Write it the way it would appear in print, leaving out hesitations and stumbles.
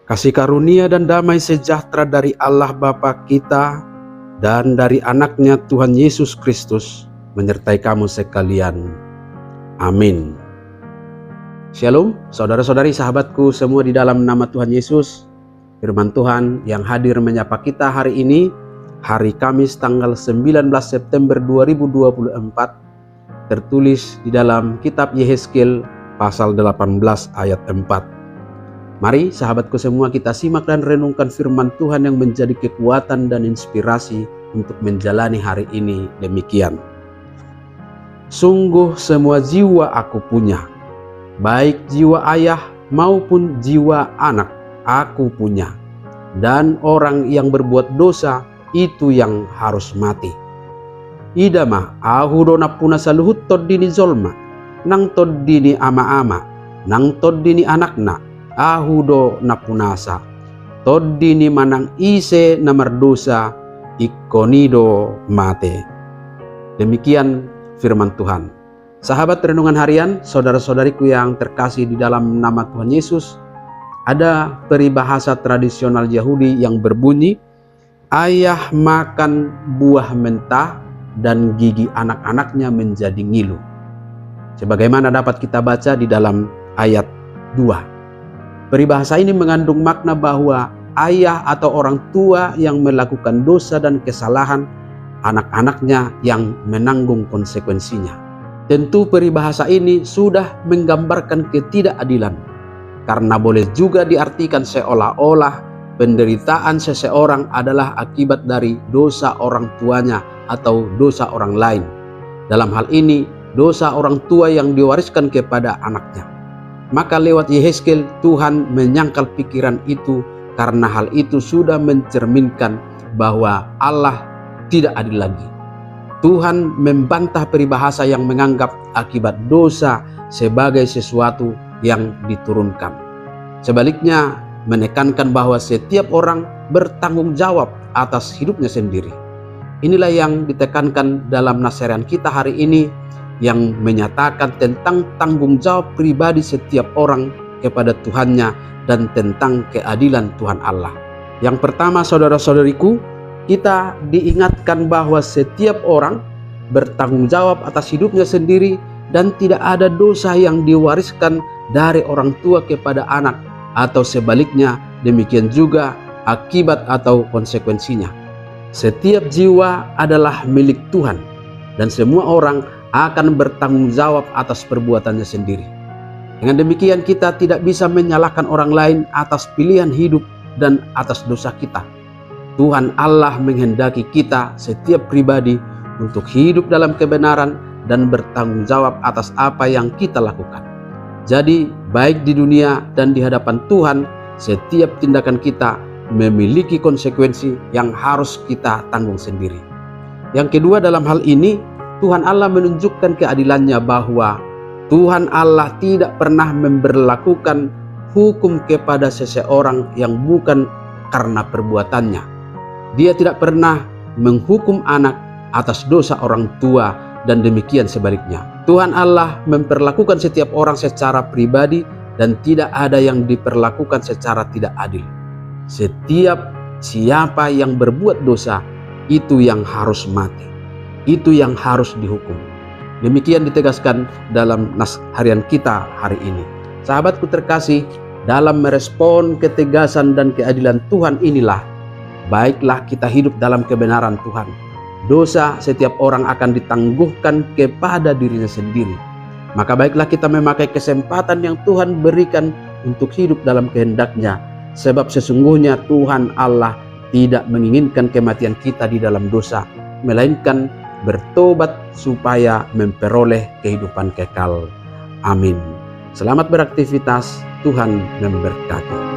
Kasih karunia dan damai sejahtera dari Allah Bapa kita dan dari anaknya Tuhan Yesus Kristus menyertai kamu sekalian. Amin. Shalom, saudara-saudari sahabatku semua di dalam nama Tuhan Yesus. Firman Tuhan yang hadir menyapa kita hari ini, hari Kamis tanggal 19 September 2024, tertulis di dalam kitab Yehezkiel pasal 18 ayat 4. Mari sahabatku semua kita simak dan renungkan firman Tuhan yang menjadi kekuatan dan inspirasi untuk menjalani hari ini demikian. Sungguh semua jiwa aku punya, baik jiwa ayah maupun jiwa anak aku punya, dan orang yang berbuat dosa itu yang harus mati. Idama ahu dona puna saluhut toddini zolma, nang toddini ama-ama, nang toddini anakna, ahudo napunasa toddini manang ise namardosa ikonido mate. Demikian firman Tuhan. Sahabat renungan harian, saudara-saudariku yang terkasih di dalam nama Tuhan Yesus, ada peribahasa tradisional Yahudi yang berbunyi, ayah makan buah mentah dan gigi anak-anaknya menjadi ngilu. Sebagaimana dapat kita baca di dalam ayat 2. Peribahasa ini mengandung makna bahwa ayah atau orang tua yang melakukan dosa dan kesalahan, anak-anaknya yang menanggung konsekuensinya. Tentu peribahasa ini sudah menggambarkan ketidakadilan, karena boleh juga diartikan seolah-olah penderitaan seseorang adalah akibat dari dosa orang tuanya atau dosa orang lain. Dalam hal ini, dosa orang tua yang diwariskan kepada anaknya. Maka lewat Yehezkiel Tuhan menyangkal pikiran itu, karena hal itu sudah mencerminkan bahwa Allah tidak adil lagi. Tuhan membantah peribahasa yang menganggap akibat dosa sebagai sesuatu yang diturunkan. Sebaliknya menekankan bahwa setiap orang bertanggung jawab atas hidupnya sendiri. Inilah yang ditekankan dalam nasihat kita hari ini, yang menyatakan tentang tanggung jawab pribadi setiap orang kepada Tuhannya dan tentang keadilan Tuhan Allah. Yang pertama, saudara-saudariku, kita diingatkan bahwa setiap orang bertanggung jawab atas hidupnya sendiri dan tidak ada dosa yang diwariskan dari orang tua kepada anak atau sebaliknya, demikian juga akibat atau konsekuensinya. Setiap jiwa adalah milik Tuhan dan semua orang akan bertanggung jawab atas perbuatannya sendiri. Dengan demikian kita tidak bisa menyalahkan orang lain atas pilihan hidup dan atas dosa kita. Tuhan Allah menghendaki kita setiap pribadi untuk hidup dalam kebenaran dan bertanggung jawab atas apa yang kita lakukan. Jadi baik di dunia dan di hadapan Tuhan, setiap tindakan kita memiliki konsekuensi yang harus kita tanggung sendiri. Yang kedua, dalam hal ini Tuhan Allah menunjukkan keadilannya bahwa Tuhan Allah tidak pernah memberlakukan hukum kepada seseorang yang bukan karena perbuatannya. Dia tidak pernah menghukum anak atas dosa orang tua dan demikian sebaliknya. Tuhan Allah memperlakukan setiap orang secara pribadi dan tidak ada yang diperlakukan secara tidak adil. Setiap siapa yang berbuat dosa itu yang harus mati. Itu yang harus dihukum. Demikian ditegaskan dalam nas harian kita hari ini. Sahabatku terkasih, dalam merespon ketegasan dan keadilan Tuhan inilah, baiklah kita hidup dalam kebenaran Tuhan. Dosa setiap orang akan ditangguhkan kepada dirinya sendiri. Maka baiklah kita memakai kesempatan yang Tuhan berikan untuk hidup dalam kehendak-Nya, sebab sesungguhnya Tuhan Allah tidak menginginkan kematian kita di dalam dosa, melainkan bertobat supaya memperoleh kehidupan kekal. Amin. Selamat beraktivitas, Tuhan memberkati.